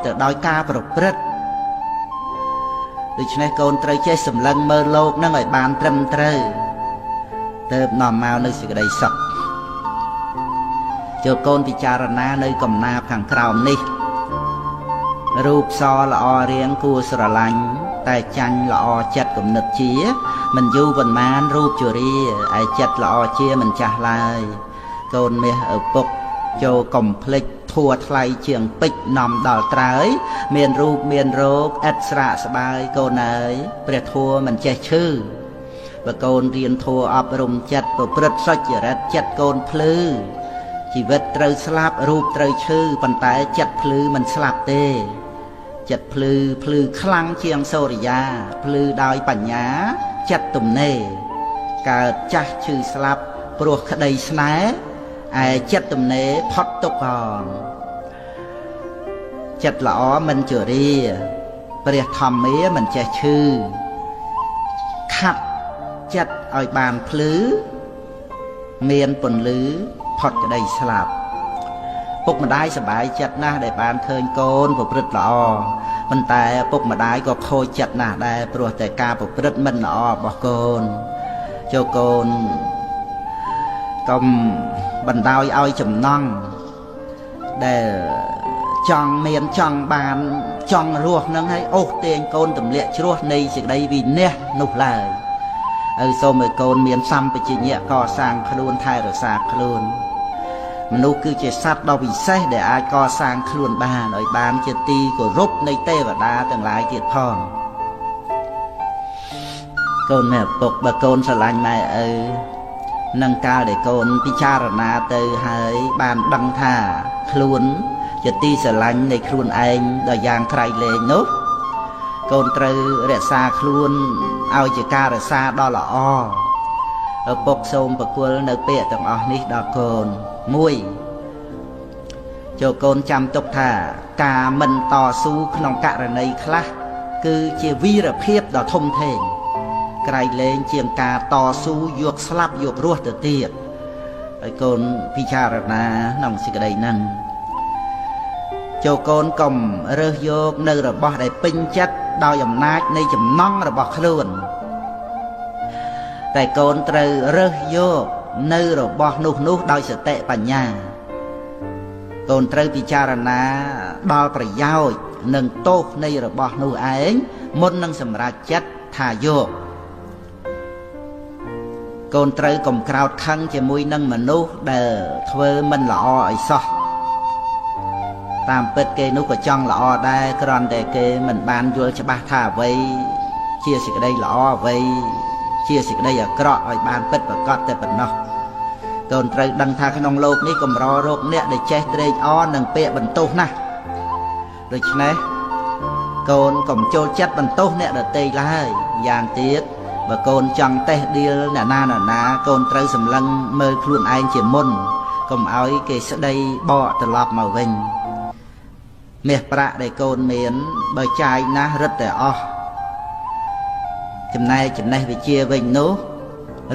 ទៅដោយការប្រព្រឹត្តដូច្នេះកូនត្រូវចេះសម្លឹងមើលលោកនឹងឲ្យបានត្រឹមត្រូវទើបនាំមកនៅសេចក្តីសុខចូលកូនពិចារណានៅកំណាព្យខាងក្រោមនេះរូបសល្អរៀងគួរស្រឡាញ់តែចាញ់ល្អចិត្តគំនិតជាមិនយូរប៉ុន្មានរូបជរាឯចិត្តល្អជាមិនចាស់ឡើយកូនមាសឪពុកចូលកំភ្លេចធัวថ្លៃជាងពេជ្រនាំដល់ត្រើយមានរូបមានរោគឥតស្រាកស្បាយកូនអើយព្រះធัวមិនចេះឈឺបើកូនរៀនធัวអប់រំចិត្តប្រព្រឹត្តសុចរិតចិត្តកូនភ្លឺជីវិតត្រូវស្លាប់រូបត្រូវឈឺប៉ុន្តែចិត្តភ្លឺមិនស្លាប់ទេចិត្តភ្លឺខ្លាំងជាងសូរិយាភ្លឺដោយបញ្ញាចិត្តទំនេរកើតចាស់ឈឺស្លាប់ព្រោះក្តីស្នេហ៍ឯចិត្តទំនេរផុតទុក្ខផងចិត្តល្អមិនជរាព្រះធម្មាមិនចេះឈឺខាត់ចិត្តឲ្យបានភ្លឺមានពន្លឺផុតក្តីស្លាប់ពុកម្ដាយសប្បាយចិត្តណាស់ដែលបានឃើញកូនប្រព្រឹត្តល្អប៉ុន្តែពុកម្ដាយក៏ខូចចិត្តណាស់ដែរព្រោះតែការប្រព្រឹត្តមិនល្អរបស់កូនចូលកូនកុំបណ្ដោយឲ្យចំណង់ដែលចង់មានចង់បានចង់រស់នឹងឲ្យអូសទាញកូនទម្លាក់ជ្រោះនៃសេចក្តីវិន័យនោះឡើយហើយសូមឲ្យកូនមានសម្បជញ្ញៈកសាងខ្លួនថែរក្សាខ្លួនមនុស្សគឺជាសត្វដ៏វិសេសដែលអាចកសាងខ្លួនបានឲ្យបានជាទីគោរពនៃទេវតាទាំងឡាយទៀតផងកូនម៉ែឪពុកបើកូនស្រឡាញ់ម៉ែឪនឹងកាលដែលកូនពិចារណាទៅហើយបានដឹងថាខ្លួនជាទីស្រឡាញ់នៃខ្លួនឯងដ៏យ៉ាងក្រៃលែងនោះកូនត្រូវរក្សាខ្លួនឲ្យជាការរក្សាដ៏ល្អឪពុកសូមប្រគល់នៅពាក្យទាំងអស់នេះដល់កូន1ចូលកូនចាំទុកថាការមិនតស៊ូក្នុងករណីខ្លះគឺជាវីរភាពដ៏ធំធេងក្រៃលែងជាងការតស៊ូយកស្លាប់យករស់ទៅទៀតហើយកូនពិចារណាក្នុងសេចក្តីហ្នឹងចូលកូនកុំរើសយកនៅរបស់ដែលពេញចិត្តដោយអំណាចនៃចំណង់របស់ខ្លួនតែកូនត្រូវរើសយកនៅរបស់នោះដោយសតិបញ្ញាកូនត្រូវពិចារណាដល់ប្រយោជន៍និងទោសនៃរបស់នោះឯងមុននឹងសម្រេចចិត្តថាយកកូនត្រូវកុំក្រោតខឹងជាមួយនឹងមនុស្សដែលធ្វើមិនល្អឲ្យសោះតាមពិតគេនោះក៏ចង់ល្អដែរគ្រាន់តែគេមិនបានយល់ច្បាស់ថាអ្វីជាសេចក្តីល្អអ្វីជាសេចក្តីអាក្រក់ឲ្យបានពិតប្រាកដតែប៉ុណ្ណោះកូនត្រូវដឹងថាក្នុងโลกនេះកម្ររោគអ្នកដែលចេះត្រេកអរនឹងពាក្យបន្ទោសណាស់ដូច្នេះកូនកុំចូលចិត្តបន្ទោសអ្នកដទៃឡើយយ៉ាងទៀតបើកូនចង់តេះដៀលអ្នកណាកូនត្រូវសម្លឹងមើលខ្លួនឯងជាមុនកុំឲ្យគេស្ដីបកត្រឡប់មកវិញមាសប្រាក់ដែលកូនមានបើចាយណាស់រឹតតែអស់ចំណែកចំណេះវិជ្ជាវិញនោះ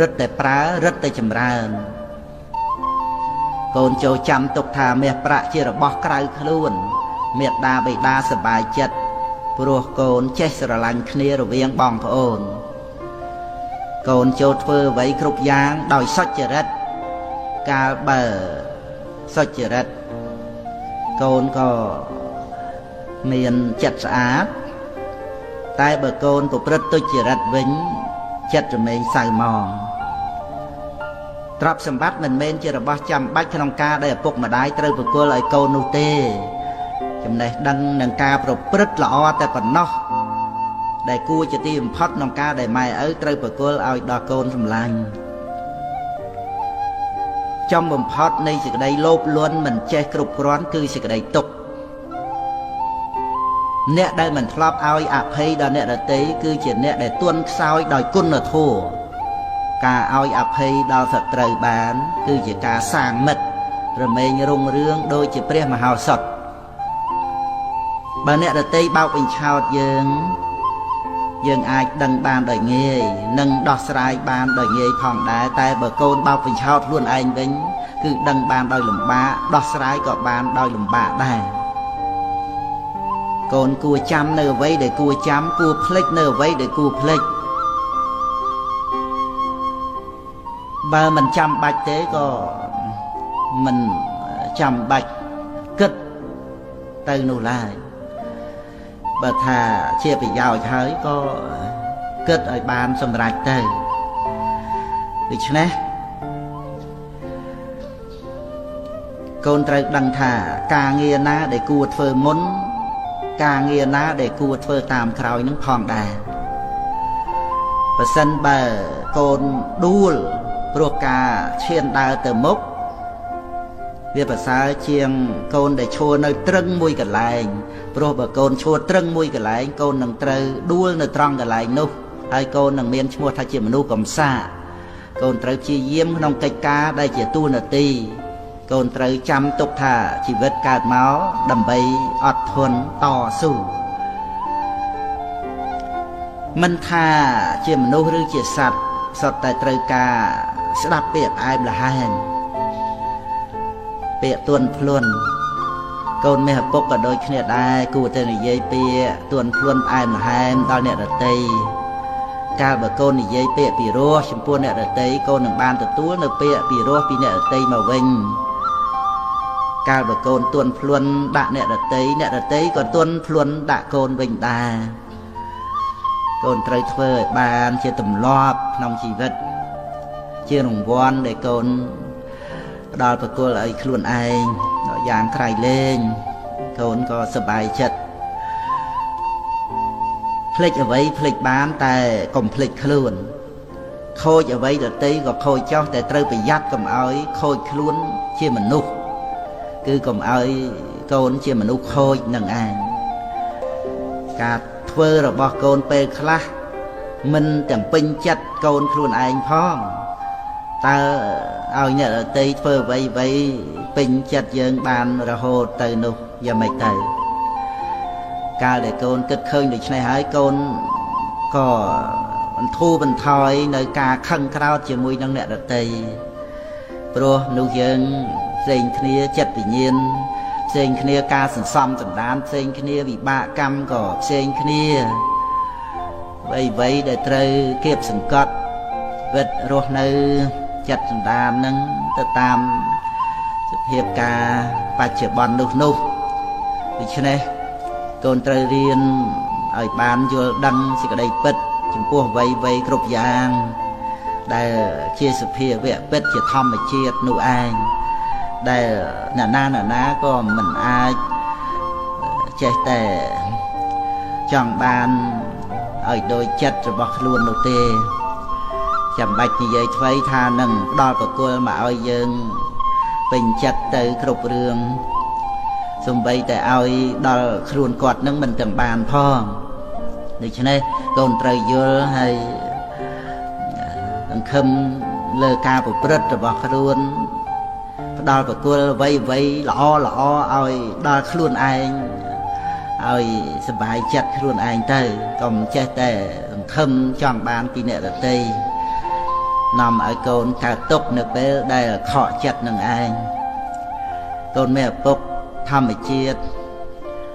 រឹតតែប្រើរឹតតែចម្រើនកូនចូលចាំទុកថាមាសប្រាក់ជារបស់ក្រៅខ្លួនមេត្តាបិតាសប្បាយចិត្តព្រោះកូនចេះស្រឡាញ់គ្នារវាងបងប្អូនកូនចូលធ្វើអ្វីគ្រប់យ៉ាងដោយសុចរិតកាលបើសុចរិតកូនក៏មានចិត្តស្អាតតែបើកូនប្រព្រឹត្តទុច្ចរិតវិញចិត្តរមែងសៅហ្មងទ្រព្យសម្បត្តិមិនមែនជារបស់ចាំបាច់ក្នុងការដែលឪពុកម្ដាយត្រូវប្រគល់ឲ្យកូននោះទេចំណេះដឹងនឹងការប្រព្រឹត្តល្អតែប៉ុណ្ណោះដែលគួរជាទីបំផុតក្នុងការដែលម៉ែឪត្រូវប្រគល់ឲ្យដល់កូនសម្លាញ់ចំបំផុតនៃសេចក្តីលោភលន់មិនចេះគ្រប់គ្រាន់គឺសេចក្តីទុក្ខអ្នកដែលមិនធ្លាប់ឲ្យអភ័យដល់អ្នកដទៃគឺជាអ្នកដែលទន់ខ្សោយដោយគុណធម៌ការឲ្យអភ័យដល់សត្រូវបានគឺជាការសាងមិត្តរមែងរុងរឿងដូចជាព្រះមហោសថបើអ្នកដទៃបោកបញ្ឆោតយើងអាចដឹងបានដោយងាយនិងដោះស្រាយបានដោយងាយផងដែរតែបើកូនបោកបញ្ឆោតខ្លួនឯងវិញគឺដឹងបានដោយលំបាកដោះស្រាយក៏បានដោយលំបាកដែរ កូនគួរចាំនៅអ្វីដែលគួរចាំគួរភ្លេចនៅអ្វីដែលគួរភ្លេចបើមិនចាំបាច់ទេក៏មិនចាំបាច់គិតទៅនោះឡើយបើថាជាប្រយោជន៍ហើយក៏គិតឲ្យបានសម្រេចទៅដូច្នេះកូនត្រូវដឹងថាការងារណាដែលគួរធ្វើមុនការងារណាដែលគួរធ្វើតាមក្រោយនឹងផងដែរបើសិនបើកូនដួលព្រោះការឈានដើរទៅមុខវាប្រសើរជាងកូនដែលឈរនៅត្រឹងមួយកន្លែងព្រោះបើកូនឈរត្រឹងមួយកន្លែងកូននឹងត្រូវដួលនៅត្រង់កន្លែងនោះហើយកូននឹងមានឈ្មោះថាជាមនុស្សកំសាកូនត្រូវព្យាយាមក្នុងកិច្ចការដែលជាតួនាទីកូនត្រូវចាំទុកថាជីវិតកើតមកដើម្បីអត់ធន់តស៊ូមិនថាជាមនុស្សឬជាសត្វសុទ្ធតែត្រូវការស្ដាប់ពាក្យផ្អែមល្ហែមពាក្យទន់ភ្លន់កូនមេឪពុកក៏ដូចគ្នាដែរគួរតែនិយាយពាក្យទន់ភ្លន់ផ្អែមល្ហែមដល់អ្នកដទៃកាលបើកូននិយាយពាក្យពីរោះចំពោះអ្នកដទៃកូននឹងបានទទួលនៅពាក្យពីរោះពីអ្នកដទៃមកវិញកាលបើកូនទន់ភ្លន់ដាក់អ្នកដទៃក៏ទន់ភ្លន់ដាក់កូនវិញដែរកូនត្រូវធ្វើឲ្យបានជាទម្លាប់ក្នុងជីវិតជារង្វាន់ដែលកូនផ្ដល់ប្រគល់ឲ្យខ្លួនឯងយ៉ាងក្រៃលែងកូនក៏សប្បាយចិត្តភ្លេចអ្វីភ្លេចបានតែកុំភ្លេចខ្លួនខូចអ្វីដទៃក៏ខូចចោះតែត្រូវប្រយ័ត្នកុំឲ្យខូចខ្លួនជាមនុស្សគឺកុំឲ្យកូនជាមនុស្សខូចនឹងឯងការធ្វើរបស់កូនពេលខ្លះមិនទាំងពេញចិត្តកូនខ្លួនឯងផងតើឲ្យអ្នកដទៃធ្វើអ្វីពេញចិត្តយើងបានរហូតទៅនោះយ៉ាងម៉េចទៅកាលដែលកូនគិតឃើញដូច្នេះហើយកូនក៏បន្ធូរបន្ថយនៅការខឹងក្រោធជាមួយនឹងអ្នកដទៃព្រោះនោះយើងផ្សេងគ្នាចិត្តវិញ្ញាណផ្សេងគ្នាការសន្សំសន្តានផ្សេងគ្នាវិបាកកម្មក៏ផ្សេងគ្នាអ្វីដែលត្រូវគៀបសង្កត់វិតរស់នៅចិត្តសន្តាននឹងទៅតាមសភាពការបច្ចុប្បន្ននោះដូច្នេះកូនត្រូវរៀនឲ្យបានយល់ដឹងសេចក្តីពិតចំពោះអ្វីគ្រប់យ៉ាងដែលជាសភាវៈពិតជាធម្មជាតិនោះឯងដែលណាណាក៏មិនអាចចេះតែចង់បានឲ្យដូចចិត្តរបស់ខ្លួននោះទេចាំបាច់និយាយថ្មីថានឹងផ្ដល់ប្រគល់មកឲ្យយើងពេញចិត្តទៅគ្រប់រឿងសំបីតែឲ្យដល់ខ្លួនគាត់នឹងមិនទាំងបានផងដូច្នេះកូនត្រូវយល់ហើយសង្ឃឹមលើការប្រព្រឹត្តរបស់ខ្លួនផ្ដល់ប្រគល់អ្វីល្អឲ្យដល់ខ្លួនឯងឲ្យសប្បាយចិត្តខ្លួនឯងទៅកុំចេះតែសង្ឃឹមចង់បានពីអ្នកដទៃនាំឲ្យកូនកើតទុក្ខនៅពេលដែលខកចិត្តនឹងឯងកូនមេឪពុកធម្មជាតិ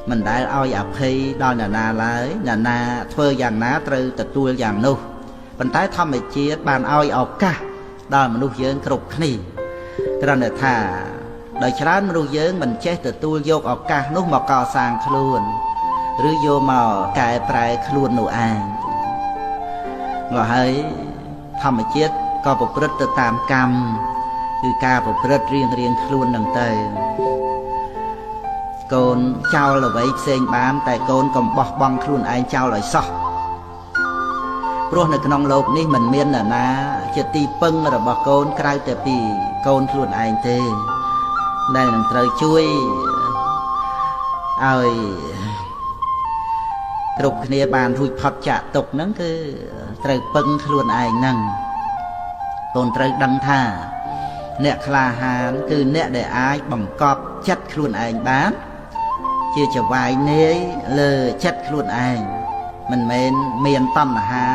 មិនដែលឲ្យអភ័យដល់អ្នកណាឡើយអ្នកណាធ្វើយ៉ាងណាត្រូវទទួលយ៉ាងនោះប៉ុន្តែធម្មជាតិបានឲ្យឱកាសដល់មនុស្សយើងគ្រប់គ្នាគ្រាន់តែថាដោយច្រើនមនុស្សយើងមិនចេះទទួលយកឱកាសនោះមកកសាងខ្លួនឬយកមកកែប្រែខ្លួននោះឯងមកហើយធម្មជាតិក៏ប្រព្រឹត្តទៅតាមកម្មគឺការប្រព្រឹត្តរៀងខ្លួននឹងទៅកូនចោលអ្វីផ្សេងបានតែកូនកុំបោះបង់ខ្លួនឯងចោលឲ្យសោះព្រោះនៅក្នុងโลกនេះមិនមាននរណាជាទីពឹងរបស់កូនក្រៅតែពីកូនខ្លួនឯងទេដែលនឹងត្រូវជួយឲ្យគ្រប់គ្នាបានរួចផុតចាកទុក្ខហ្នឹងគឺត្រូវពឹងខ្លួនឯងហ្នឹងកូនត្រូវដឹងថាអ្នកក្លាហានគឺអ្នកដែលអាចបង្កប់ចិត្តខ្លួនឯងបានជាចវាយនាយលើចិត្តខ្លួនឯងមិនមែនមានតណ្ហា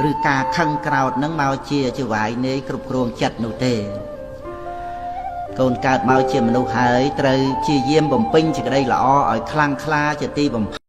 ឬការខឹងក្រោធនឹងមកជាចវាយនាយគ្រប់គ្រងចិត្តនោះទេកូនកើតមកជាមនុស្សហើយត្រូវជាយាមបំពេញសេចក្តីល្អឲ្យខ្លាំងក្លាជាទីបំផុត